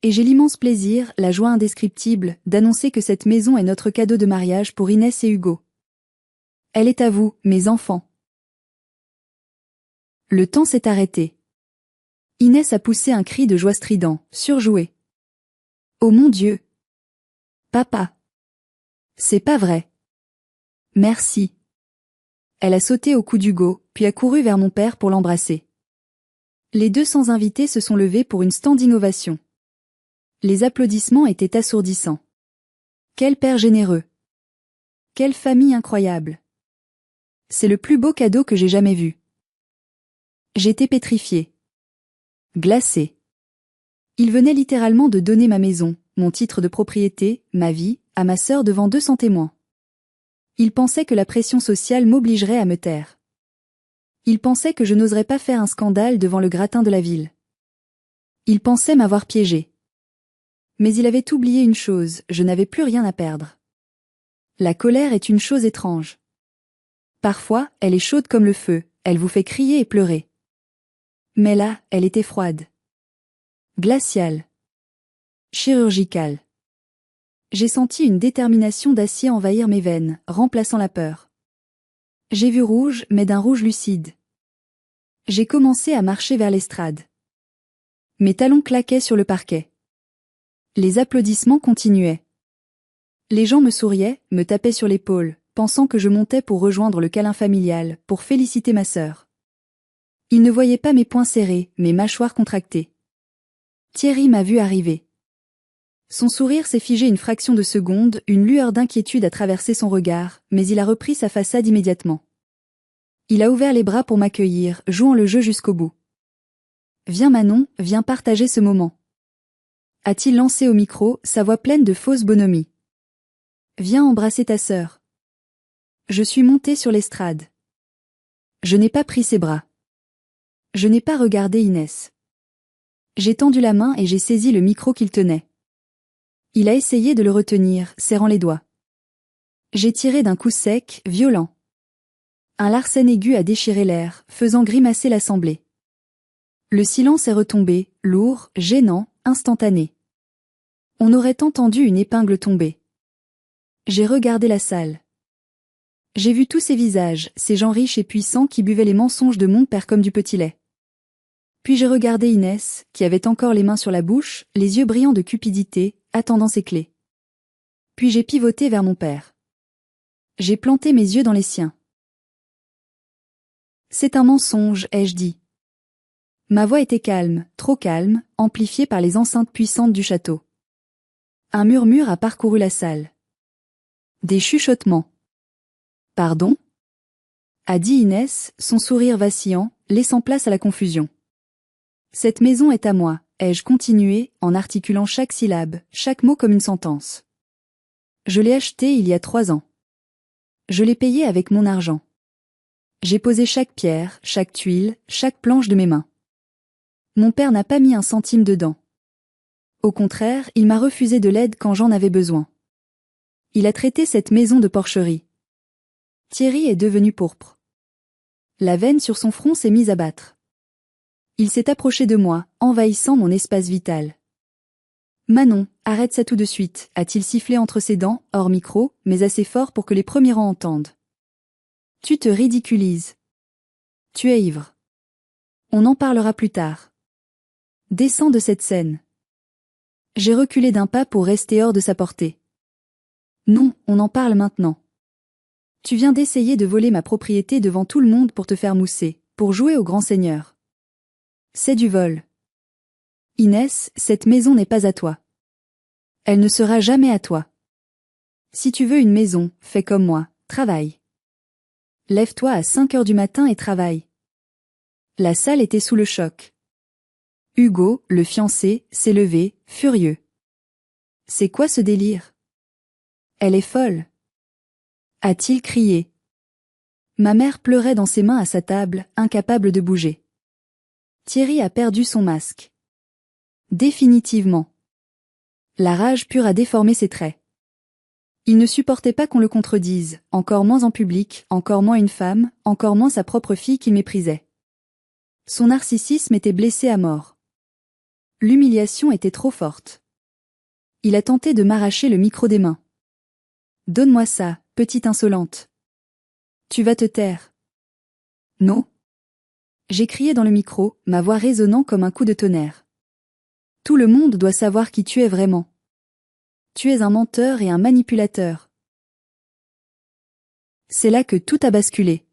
Et j'ai l'immense plaisir, la joie indescriptible, d'annoncer que cette maison est notre cadeau de mariage pour Inès et Hugo. Elle est à vous, mes enfants. Le temps s'est arrêté. Inès a poussé un cri de joie strident, surjoué. Oh mon Dieu! Papa! C'est pas vrai! Merci! Elle a sauté au cou d'Hugo, puis a couru vers mon père pour l'embrasser. Les 200 invités se sont levés pour une standing ovation. Les applaudissements étaient assourdissants. Quel père généreux! Quelle famille incroyable! C'est le plus beau cadeau que j'ai jamais vu. J'étais pétrifiée. Glacée. Il venait littéralement de donner ma maison, mon titre de propriété, ma vie, à ma sœur devant 200 témoins. Il pensait que la pression sociale m'obligerait à me taire. Il pensait que je n'oserais pas faire un scandale devant le gratin de la ville. Il pensait m'avoir piégée. Mais il avait oublié une chose, je n'avais plus rien à perdre. La colère est une chose étrange. Parfois, elle est chaude comme le feu, elle vous fait crier et pleurer. Mais là, elle était froide. Glaciale. Chirurgicale. J'ai senti une détermination d'acier envahir mes veines, remplaçant la peur. J'ai vu rouge, mais d'un rouge lucide. J'ai commencé à marcher vers l'estrade. Mes talons claquaient sur le parquet. Les applaudissements continuaient. Les gens me souriaient, me tapaient sur l'épaule, pensant que je montais pour rejoindre le câlin familial, pour féliciter ma sœur. Ils ne voyaient pas mes poings serrés, mes mâchoires contractées. Thierry m'a vu arriver. Son sourire s'est figé une fraction de seconde, une lueur d'inquiétude a traversé son regard, mais il a repris sa façade immédiatement. Il a ouvert les bras pour m'accueillir, jouant le jeu jusqu'au bout. Viens Manon, viens partager ce moment. A-t-il lancé au micro, sa voix pleine de fausse bonhomie. Viens embrasser ta sœur. Je suis montée sur l'estrade. Je n'ai pas pris ses bras. Je n'ai pas regardé Inès. J'ai tendu la main et j'ai saisi le micro qu'il tenait. Il a essayé de le retenir, serrant les doigts. J'ai tiré d'un coup sec, violent. Un larcène aigu a déchiré l'air, faisant grimacer l'assemblée. Le silence est retombé, lourd, gênant, instantané. On aurait entendu une épingle tomber. J'ai regardé la salle. J'ai vu tous ces visages, ces gens riches et puissants qui buvaient les mensonges de mon père comme du petit lait. Puis j'ai regardé Inès, qui avait encore les mains sur la bouche, les yeux brillants de cupidité, attendant ses clés. Puis j'ai pivoté vers mon père. J'ai planté mes yeux dans les siens. C'est un mensonge, ai-je dit. Ma voix était calme, trop calme, amplifiée par les enceintes puissantes du château. Un murmure a parcouru la salle. Des chuchotements. Pardon ? A dit Inès, son sourire vacillant, laissant place à la confusion. Cette maison est à moi, ai-je continué, en articulant chaque syllabe, chaque mot comme une sentence. Je l'ai achetée il y a 3 ans. Je l'ai payée avec mon argent. J'ai posé chaque pierre, chaque tuile, chaque planche de mes mains. Mon père n'a pas mis un centime dedans. Au contraire, il m'a refusé de l'aide quand j'en avais besoin. Il a traité cette maison de porcherie. Thierry est devenu pourpre. La veine sur son front s'est mise à battre. Il s'est approché de moi, envahissant mon espace vital. Manon, arrête ça tout de suite, a-t-il sifflé entre ses dents, hors micro, mais assez fort pour que les premiers rangs entendent. Tu te ridiculises. Tu es ivre. On en parlera plus tard. Descends de cette scène. J'ai reculé d'un pas pour rester hors de sa portée. Non, on en parle maintenant. Tu viens d'essayer de voler ma propriété devant tout le monde pour te faire mousser, pour jouer au grand seigneur. C'est du vol. Inès, cette maison n'est pas à toi. Elle ne sera jamais à toi. Si tu veux une maison, fais comme moi, travaille. Lève-toi à 5 heures du matin et travaille. La salle était sous le choc. Hugo, le fiancé, s'est levé, furieux. C'est quoi ce délire ? Elle est folle. A-t-il crié. Ma mère pleurait dans ses mains à sa table, incapable de bouger. Thierry a perdu son masque. Définitivement. La rage pure a déformé ses traits. Il ne supportait pas qu'on le contredise, encore moins en public, encore moins une femme, encore moins sa propre fille qu'il méprisait. Son narcissisme était blessé à mort. L'humiliation était trop forte. Il a tenté de m'arracher le micro des mains. Donne-moi ça, petite insolente. Tu vas te taire. Non. J'ai crié dans le micro, ma voix résonnant comme un coup de tonnerre. Tout le monde doit savoir qui tu es vraiment. Tu es un menteur et un manipulateur. C'est là que tout a basculé.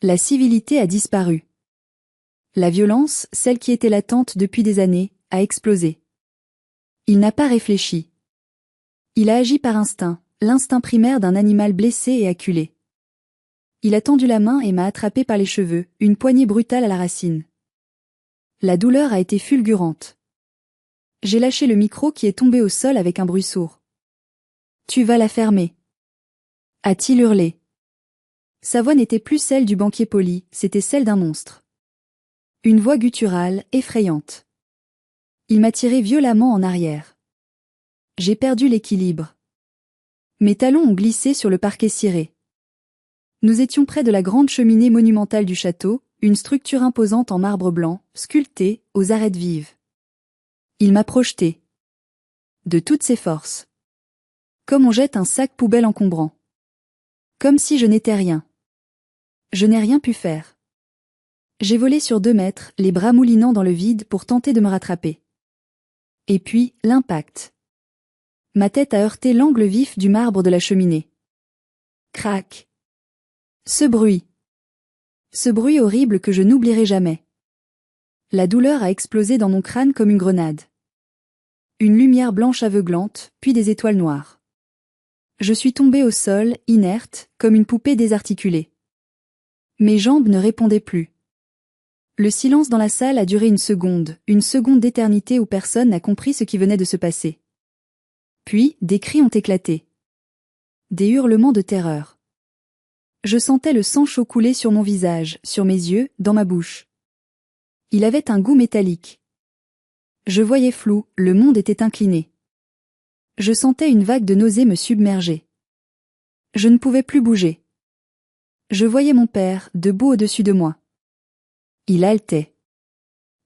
La civilité a disparu. La violence, celle qui était latente depuis des années, a explosé. Il n'a pas réfléchi. Il a agi par instinct, l'instinct primaire d'un animal blessé et acculé. Il a tendu la main et m'a attrapé par les cheveux, une poignée brutale à la racine. La douleur a été fulgurante. J'ai lâché le micro qui est tombé au sol avec un bruit sourd. Tu vas la fermer. A-t-il hurlé. Sa voix n'était plus celle du banquier poli, c'était celle d'un monstre. Une voix gutturale, effrayante. Il m'a tiré violemment en arrière. J'ai perdu l'équilibre. Mes talons ont glissé sur le parquet ciré. Nous étions près de la grande cheminée monumentale du château, une structure imposante en marbre blanc, sculptée, aux arêtes vives. Il m'a projeté. De toutes ses forces. Comme on jette un sac poubelle encombrant. Comme si je n'étais rien. Je n'ai rien pu faire. J'ai volé sur 2 mètres, les bras moulinant dans le vide pour tenter de me rattraper. Et puis, l'impact. Ma tête a heurté l'angle vif du marbre de la cheminée. Crac. Ce bruit. Ce bruit horrible que je n'oublierai jamais. La douleur a explosé dans mon crâne comme une grenade. Une lumière blanche aveuglante, puis des étoiles noires. Je suis tombée au sol, inerte, comme une poupée désarticulée. Mes jambes ne répondaient plus. Le silence dans la salle a duré une seconde d'éternité où personne n'a compris ce qui venait de se passer. Puis, des cris ont éclaté. Des hurlements de terreur. Je sentais le sang chaud couler sur mon visage, sur mes yeux, dans ma bouche. Il avait un goût métallique. Je voyais flou, le monde était incliné. Je sentais une vague de nausée me submerger. Je ne pouvais plus bouger. Je voyais mon père, debout au-dessus de moi. Il haletait.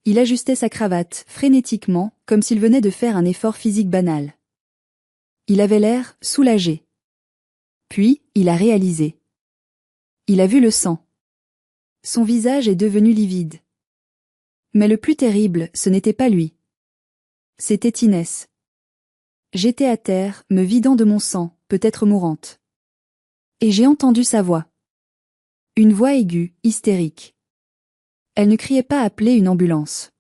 Il ajustait sa cravate, frénétiquement, comme s'il venait de faire un effort physique banal. Il avait l'air soulagé. Puis, il a réalisé. Il a vu le sang. Son visage est devenu livide. Mais le plus terrible, ce n'était pas lui. C'était Inès. J'étais à terre, me vidant de mon sang, peut-être mourante. Et j'ai entendu sa voix. Une voix aiguë, hystérique. Elle ne criait pas appeler une ambulance.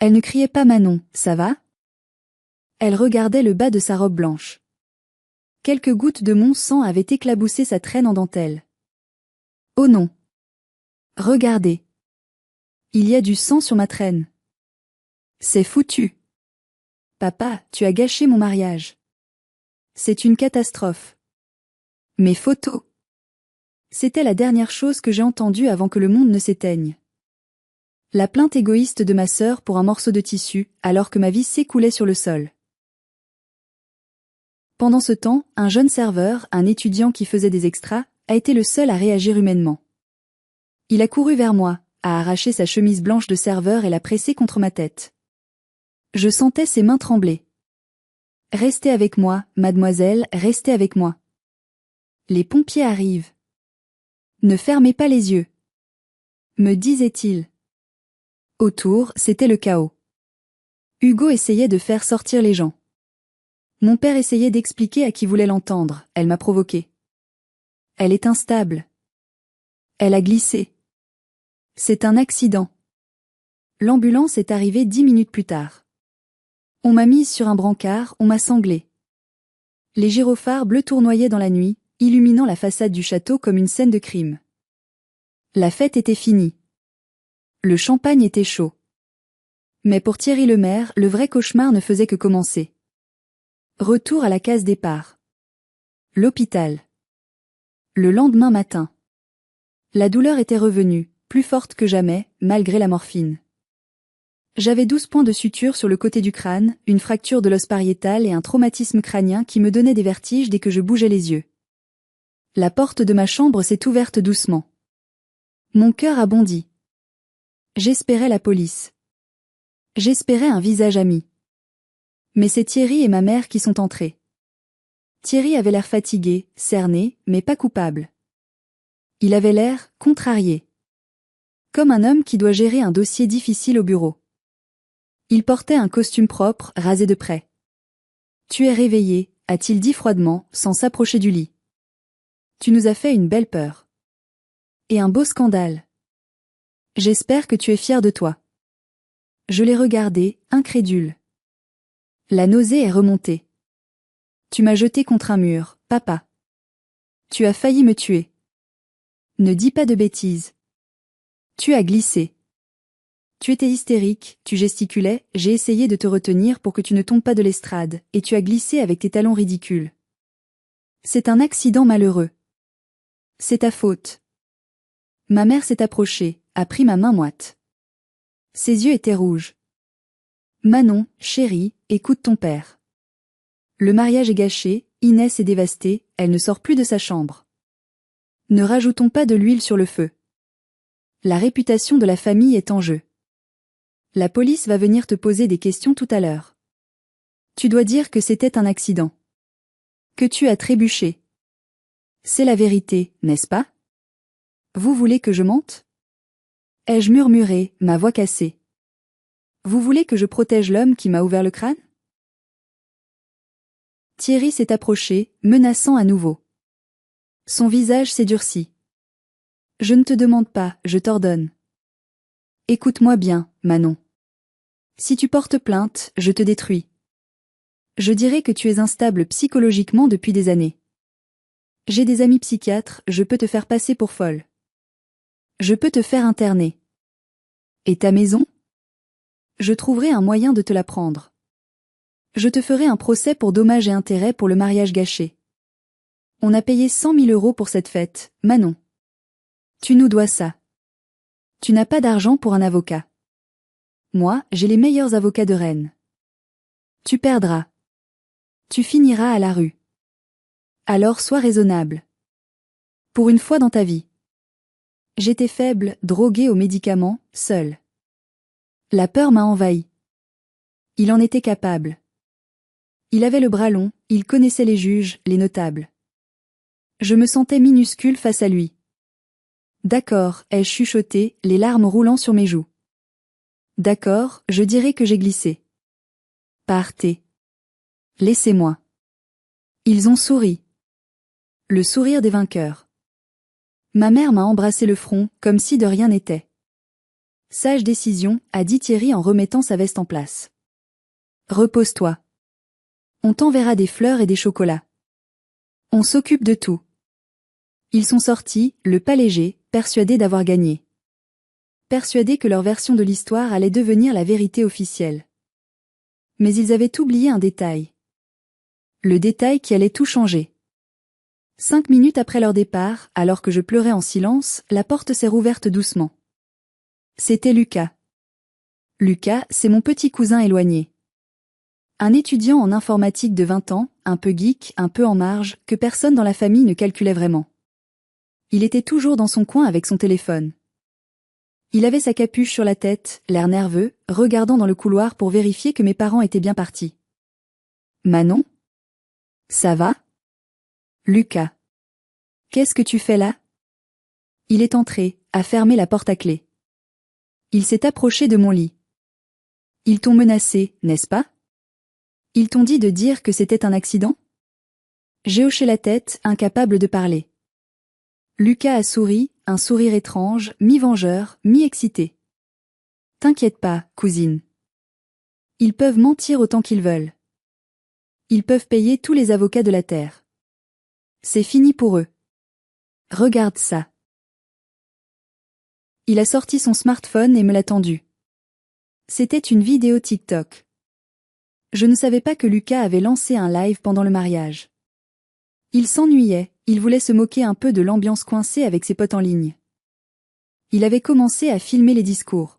Elle ne criait pas Manon, ça va? Elle regardait le bas de sa robe blanche. Quelques gouttes de mon sang avaient éclaboussé sa traîne en dentelle. Oh non! Regardez! Il y a du sang sur ma traîne. C'est foutu! Papa, tu as gâché mon mariage. C'est une catastrophe. Mes photos. C'était la dernière chose que j'ai entendue avant que le monde ne s'éteigne. La plainte égoïste de ma sœur pour un morceau de tissu, alors que ma vie s'écoulait sur le sol. Pendant ce temps, un jeune serveur, un étudiant qui faisait des extras, a été le seul à réagir humainement. Il a couru vers moi, a arraché sa chemise blanche de serveur et l'a pressée contre ma tête. Je sentais ses mains trembler. Restez avec moi, mademoiselle, restez avec moi. Les pompiers arrivent. Ne fermez pas les yeux. Me disait-il. Autour, c'était le chaos. Hugo essayait de faire sortir les gens. Mon père essayait d'expliquer à qui voulait l'entendre, elle m'a provoqué. Elle est instable. Elle a glissé. C'est un accident. L'ambulance est arrivée 10 minutes plus tard. On m'a mise sur un brancard, on m'a sanglée. Les gyrophares bleus tournoyaient dans la nuit, illuminant la façade du château comme une scène de crime. La fête était finie. Le champagne était chaud. Mais pour Thierry Lemaire, le vrai cauchemar ne faisait que commencer. Retour à la case départ. L'hôpital. Le lendemain matin. La douleur était revenue, plus forte que jamais, malgré la morphine. J'avais 12 points de suture sur le côté du crâne, une fracture de l'os pariétal et un traumatisme crânien qui me donnait des vertiges dès que je bougeais les yeux. La porte de ma chambre s'est ouverte doucement. Mon cœur a bondi. J'espérais la police. J'espérais un visage ami. Mais c'est Thierry et ma mère qui sont entrés. Thierry avait l'air fatigué, cerné, mais pas coupable. Il avait l'air contrarié. Comme un homme qui doit gérer un dossier difficile au bureau. Il portait un costume propre, rasé de près. « Tu es réveillé », a-t-il dit froidement, sans s'approcher du lit. « Tu nous as fait une belle peur. Et un beau scandale. J'espère que tu es fier de toi. » Je l'ai regardé, incrédule. La nausée est remontée. « Tu m'as jeté contre un mur, papa. Tu as failli me tuer. Ne dis pas de bêtises. Tu as glissé. Tu étais hystérique, tu gesticulais, j'ai essayé de te retenir pour que tu ne tombes pas de l'estrade, et tu as glissé avec tes talons ridicules. C'est un accident malheureux. C'est ta faute. » Ma mère s'est approchée, a pris ma main moite. Ses yeux étaient rouges. « Manon, chérie, écoute ton père. Le mariage est gâché, Inès est dévastée, elle ne sort plus de sa chambre. Ne rajoutons pas de l'huile sur le feu. La réputation de la famille est en jeu. La police va venir te poser des questions tout à l'heure. Tu dois dire que c'était un accident. Que tu as trébuché. C'est la vérité, n'est-ce pas? Vous voulez que je mente? Ai-je murmuré, ma voix cassée. Vous voulez que je protège l'homme qui m'a ouvert le crâne? Thierry s'est approché, menaçant à nouveau. Son visage s'est durci. Je ne te demande pas, je t'ordonne. Écoute-moi bien, Manon. Si tu portes plainte, je te détruis. Je dirai que tu es instable psychologiquement depuis des années. J'ai des amis psychiatres, je peux te faire passer pour folle. Je peux te faire interner. Et ta maison? Je trouverai un moyen de te la prendre. Je te ferai un procès pour dommages et intérêts pour le mariage gâché. On a payé 100 000 € pour cette fête, Manon. Tu nous dois ça. Tu n'as pas d'argent pour un avocat. Moi, j'ai les meilleurs avocats de Rennes. Tu perdras. Tu finiras à la rue. Alors sois raisonnable. Pour une fois dans ta vie. J'étais faible, droguée aux médicaments, seule. La peur m'a envahi. Il en était capable. Il avait le bras long, il connaissait les juges, les notables. Je me sentais minuscule face à lui. D'accord, ai-je chuchoté, les larmes roulant sur mes joues. D'accord, je dirai que j'ai glissé. Partez. Laissez-moi. Ils ont souri. Le sourire des vainqueurs. Ma mère m'a embrassé le front, comme si de rien n'était. Sage décision, a dit Thierry en remettant sa veste en place. Repose-toi. On t'enverra des fleurs et des chocolats. On s'occupe de tout. Ils sont sortis, le pas léger, persuadés d'avoir gagné. Persuadés que leur version de l'histoire allait devenir la vérité officielle. Mais ils avaient oublié un détail. Le détail qui allait tout changer. 5 minutes après leur départ, alors que je pleurais en silence, la porte s'est rouverte doucement. C'était Lucas. Lucas, c'est mon petit cousin éloigné. Un étudiant en informatique de 20 ans, un peu geek, un peu en marge, que personne dans la famille ne calculait vraiment. Il était toujours dans son coin avec son téléphone. Il avait sa capuche sur la tête, l'air nerveux, regardant dans le couloir pour vérifier que mes parents étaient bien partis. Manon? Ça va? Lucas. Qu'est-ce que tu fais là? Il est entré, a fermé la porte à clé. Il s'est approché de mon lit. Ils t'ont menacé, n'est-ce pas? Ils t'ont dit de dire que c'était un accident? J'ai hoché la tête, incapable de parler. Lucas a souri, un sourire étrange, mi-vengeur, mi-excité. T'inquiète pas, cousine. Ils peuvent mentir autant qu'ils veulent. Ils peuvent payer tous les avocats de la terre. C'est fini pour eux. Regarde ça. Il a sorti son smartphone et me l'a tendu. C'était une vidéo TikTok. Je ne savais pas que Lucas avait lancé un live pendant le mariage. Il s'ennuyait, il voulait se moquer un peu de l'ambiance coincée avec ses potes en ligne. Il avait commencé à filmer les discours.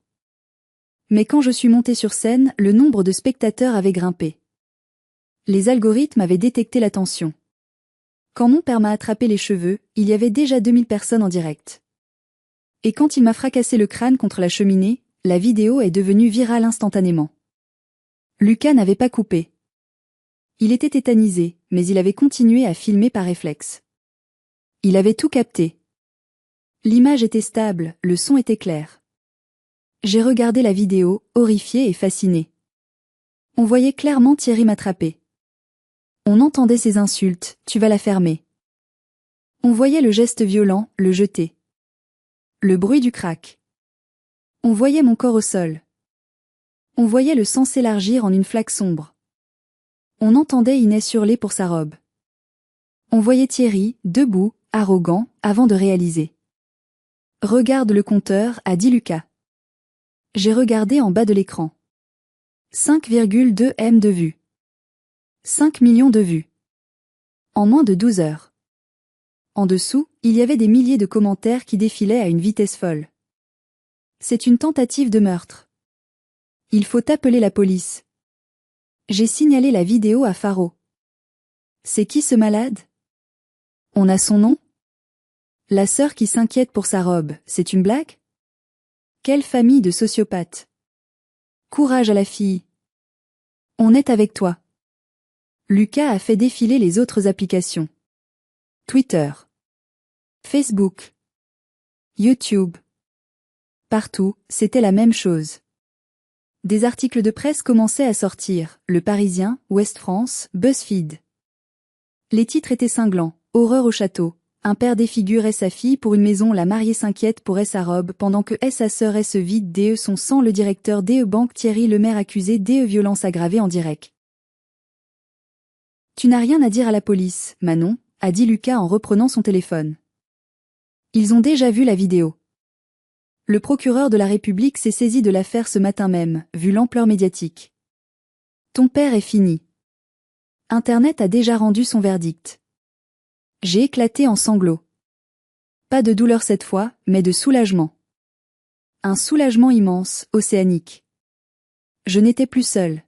Mais quand je suis montée sur scène, le nombre de spectateurs avait grimpé. Les algorithmes avaient détecté l'attention. Quand mon père m'a attrapé les cheveux, il y avait déjà 2000 personnes en direct. Et quand il m'a fracassé le crâne contre la cheminée, la vidéo est devenue virale instantanément. Lucas n'avait pas coupé. Il était tétanisé, mais il avait continué à filmer par réflexe. Il avait tout capté. L'image était stable, le son était clair. J'ai regardé la vidéo, horrifié et fasciné. On voyait clairement Thierry m'attraper. On entendait ses insultes, tu vas la fermer. On voyait le geste violent, le jeter. Le bruit du crack. On voyait mon corps au sol. On voyait le sang s'élargir en une flaque sombre. On entendait Inès hurler pour sa robe. On voyait Thierry, debout, arrogant, avant de réaliser. Regarde le compteur, a dit Lucas. J'ai regardé en bas de l'écran. 5,2 M de vues. 5 millions de vues. En moins de 12 heures. En dessous, il y avait des milliers de commentaires qui défilaient à une vitesse folle. C'est une tentative de meurtre. Il faut appeler la police. J'ai signalé la vidéo à Faro. C'est qui ce malade? On a son nom? La sœur qui s'inquiète pour sa robe, c'est une blague? Quelle famille de sociopathes! Courage à la fille. On est avec toi. Lucas a fait défiler les autres applications. Twitter. Facebook. YouTube. Partout, c'était la même chose. Des articles de presse commençaient à sortir, Le Parisien, Ouest France, BuzzFeed. Les titres étaient cinglants, horreur au château, un père défigure et sa fille pour une maison, la mariée s'inquiète pour sa robe pendant que sa sœur se vide DE son sang, le directeur DE Banque Thierry Lemaire accusé DE violence aggravée en direct. Tu n'as rien à dire à la police, Manon, a dit Lucas en reprenant son téléphone. Ils ont déjà vu la vidéo. Le procureur de la République s'est saisi de l'affaire ce matin même, vu l'ampleur médiatique. Ton père est fini. Internet a déjà rendu son verdict. J'ai éclaté en sanglots. Pas de douleur cette fois, mais de soulagement. Un soulagement immense, océanique. Je n'étais plus seule.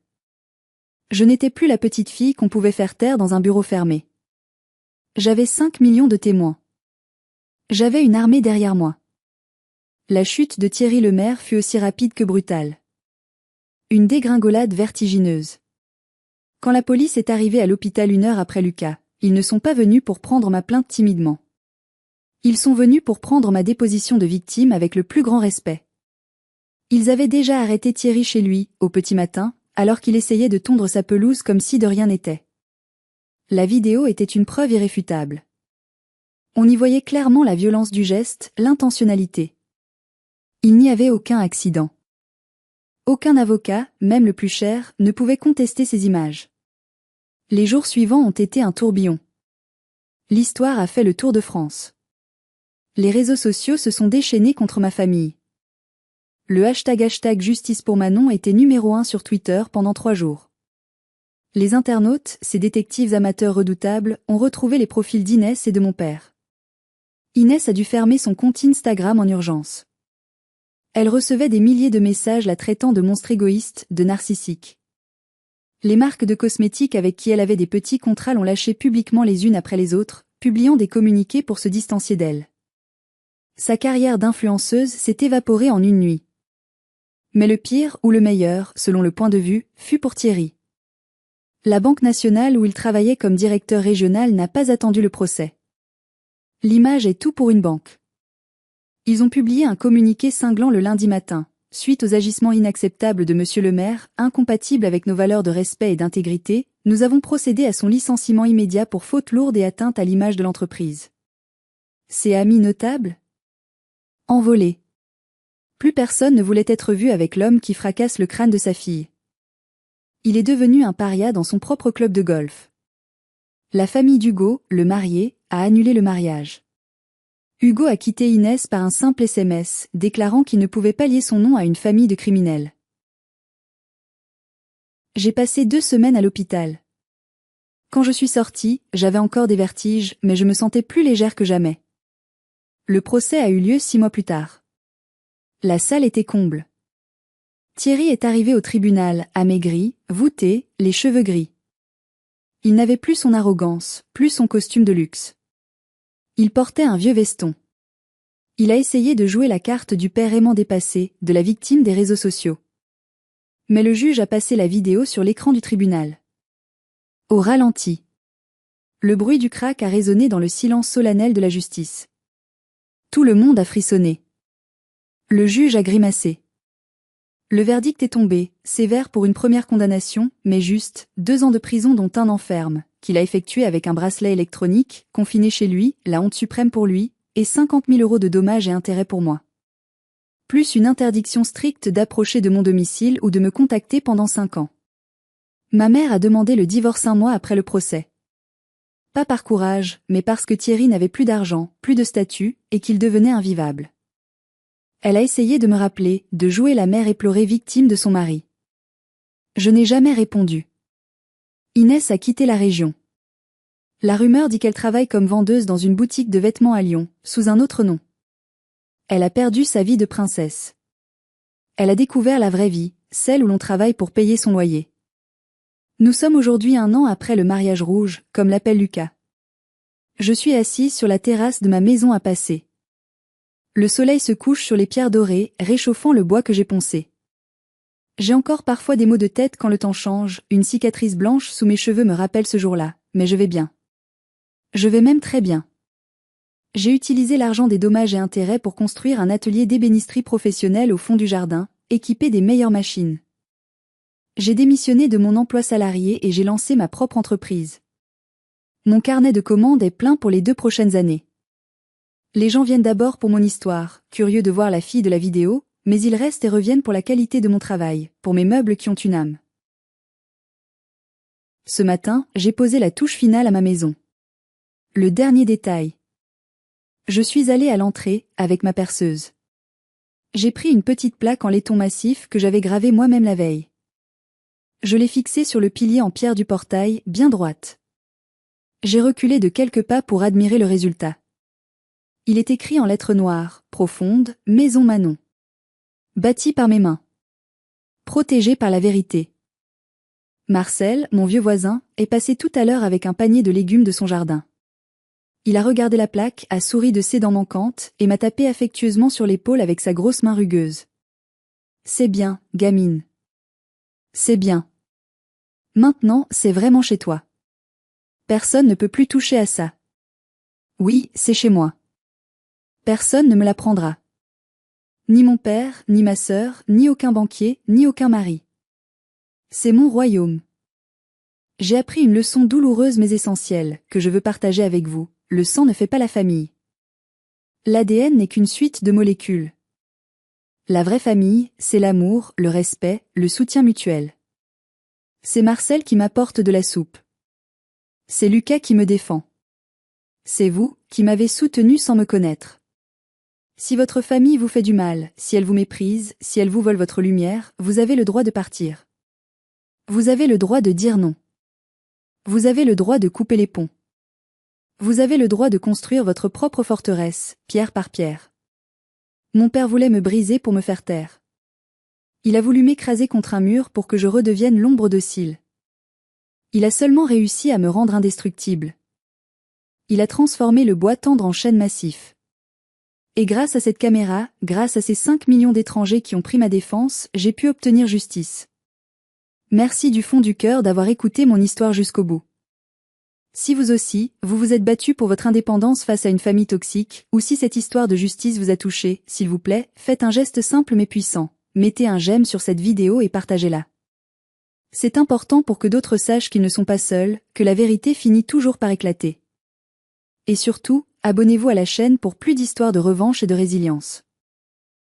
Je n'étais plus la petite fille qu'on pouvait faire taire dans un bureau fermé. J'avais 5 millions de témoins. J'avais une armée derrière moi. La chute de Thierry Lemaire fut aussi rapide que brutale. Une dégringolade vertigineuse. Quand la police est arrivée à l'hôpital 1 heure après Lucas, ils ne sont pas venus pour prendre ma plainte timidement. Ils sont venus pour prendre ma déposition de victime avec le plus grand respect. Ils avaient déjà arrêté Thierry chez lui, au petit matin, alors qu'il essayait de tondre sa pelouse comme si de rien n'était. La vidéo était une preuve irréfutable. On y voyait clairement la violence du geste, l'intentionnalité. Il n'y avait aucun accident. Aucun avocat, même le plus cher, ne pouvait contester ces images. Les jours suivants ont été un tourbillon. L'histoire a fait le tour de France. Les réseaux sociaux se sont déchaînés contre ma famille. Le hashtag Justice pour Manon était numéro 1 sur Twitter pendant 3 jours. Les internautes, ces détectives amateurs redoutables, ont retrouvé les profils d'Inès et de mon père. Inès a dû fermer son compte Instagram en urgence. Elle recevait des milliers de messages la traitant de monstre égoïste, de narcissique. Les marques de cosmétiques avec qui elle avait des petits contrats l'ont lâchée publiquement les unes après les autres, publiant des communiqués pour se distancier d'elle. Sa carrière d'influenceuse s'est évaporée en une nuit. Mais le pire, ou le meilleur, selon le point de vue, fut pour Thierry. La Banque nationale où il travaillait comme directeur régional n'a pas attendu le procès. L'image est tout pour une banque. Ils ont publié un communiqué cinglant le lundi matin, suite aux agissements inacceptables de Monsieur le maire, incompatibles avec nos valeurs de respect et d'intégrité, nous avons procédé à son licenciement immédiat pour faute lourde et atteinte à l'image de l'entreprise. Ses amis notables ? Envolés. Plus personne ne voulait être vu avec l'homme qui fracasse le crâne de sa fille. Il est devenu un paria dans son propre club de golf. La famille d'Hugo, le marié, a annulé le mariage. Hugo a quitté Inès par un simple SMS, déclarant qu'il ne pouvait pas lier son nom à une famille de criminels. J'ai passé 2 semaines à l'hôpital. Quand je suis sortie, j'avais encore des vertiges, mais je me sentais plus légère que jamais. Le procès a eu lieu 6 mois plus tard. La salle était comble. Thierry est arrivé au tribunal, amaigri, voûté, les cheveux gris. Il n'avait plus son arrogance, plus son costume de luxe. Il portait un vieux veston. Il a essayé de jouer la carte du père aimant dépassé, de la victime des réseaux sociaux. Mais le juge a passé la vidéo sur l'écran du tribunal. Au ralenti. Le bruit du crack a résonné dans le silence solennel de la justice. Tout le monde a frissonné. Le juge a grimacé. Le verdict est tombé, sévère pour une première condamnation, mais juste, 2 ans de prison dont 1 an ferme, qu'il a effectué avec un bracelet électronique, confiné chez lui, la honte suprême pour lui, et 50 000 € de dommages et intérêts pour moi. Plus une interdiction stricte d'approcher de mon domicile ou de me contacter pendant 5 ans. Ma mère a demandé le divorce 1 mois après le procès. Pas par courage, mais parce que Thierry n'avait plus d'argent, plus de statut, et qu'il devenait invivable. Elle a essayé de me rappeler, de jouer la mère éplorée victime de son mari. Je n'ai jamais répondu. Inès a quitté la région. La rumeur dit qu'elle travaille comme vendeuse dans une boutique de vêtements à Lyon, sous un autre nom. Elle a perdu sa vie de princesse. Elle a découvert la vraie vie, celle où l'on travaille pour payer son loyer. Nous sommes aujourd'hui 1 an après le mariage rouge, comme l'appelle Lucas. Je suis assise sur la terrasse de ma maison à Passé. Le soleil se couche sur les pierres dorées, réchauffant le bois que j'ai poncé. J'ai encore parfois des maux de tête quand le temps change, une cicatrice blanche sous mes cheveux me rappelle ce jour-là, mais je vais bien. Je vais même très bien. J'ai utilisé l'argent des dommages et intérêts pour construire un atelier d'ébénisterie professionnel au fond du jardin, équipé des meilleures machines. J'ai démissionné de mon emploi salarié et j'ai lancé ma propre entreprise. Mon carnet de commandes est plein pour les 2 prochaines années. Les gens viennent d'abord pour mon histoire, curieux de voir la fille de la vidéo, mais ils restent et reviennent pour la qualité de mon travail, pour mes meubles qui ont une âme. Ce matin, j'ai posé la touche finale à ma maison. Le dernier détail. Je suis allée à l'entrée, avec ma perceuse. J'ai pris une petite plaque en laiton massif que j'avais gravée moi-même la veille. Je l'ai fixée sur le pilier en pierre du portail, bien droite. J'ai reculé de quelques pas pour admirer le résultat. Il est écrit en lettres noires, profondes, Maison Manon. Bâti par mes mains. Protégé par la vérité. Marcel, mon vieux voisin, est passé tout à l'heure avec un panier de légumes de son jardin. Il a regardé la plaque, a souri de ses dents manquantes, et m'a tapé affectueusement sur l'épaule avec sa grosse main rugueuse. C'est bien, gamine. C'est bien. Maintenant, c'est vraiment chez toi. Personne ne peut plus toucher à ça. Oui, c'est chez moi. Personne ne me la prendra. Ni mon père, ni ma sœur, ni aucun banquier, ni aucun mari. C'est mon royaume. J'ai appris une leçon douloureuse mais essentielle, que je veux partager avec vous. Le sang ne fait pas la famille. L'ADN n'est qu'une suite de molécules. La vraie famille, c'est l'amour, le respect, le soutien mutuel. C'est Marcel qui m'apporte de la soupe. C'est Lucas qui me défend. C'est vous, qui m'avez soutenu sans me connaître. Si votre famille vous fait du mal, si elle vous méprise, si elle vous vole votre lumière, vous avez le droit de partir. Vous avez le droit de dire non. Vous avez le droit de couper les ponts. Vous avez le droit de construire votre propre forteresse, pierre par pierre. Mon père voulait me briser pour me faire taire. Il a voulu m'écraser contre un mur pour que je redevienne l'ombre docile. Il a seulement réussi à me rendre indestructible. Il a transformé le bois tendre en chêne massif. Et grâce à cette caméra, grâce à ces 5 millions d'étrangers qui ont pris ma défense, j'ai pu obtenir justice. Merci du fond du cœur d'avoir écouté mon histoire jusqu'au bout. Si vous aussi, vous vous êtes battu pour votre indépendance face à une famille toxique, ou si cette histoire de justice vous a touché, s'il vous plaît, faites un geste simple mais puissant. Mettez un j'aime sur cette vidéo et partagez-la. C'est important pour que d'autres sachent qu'ils ne sont pas seuls, que la vérité finit toujours par éclater. Et surtout, abonnez-vous à la chaîne pour plus d'histoires de revanche et de résilience.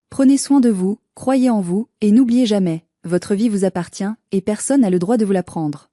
Prenez soin de vous, croyez en vous, et n'oubliez jamais, votre vie vous appartient, et personne n'a le droit de vous la prendre.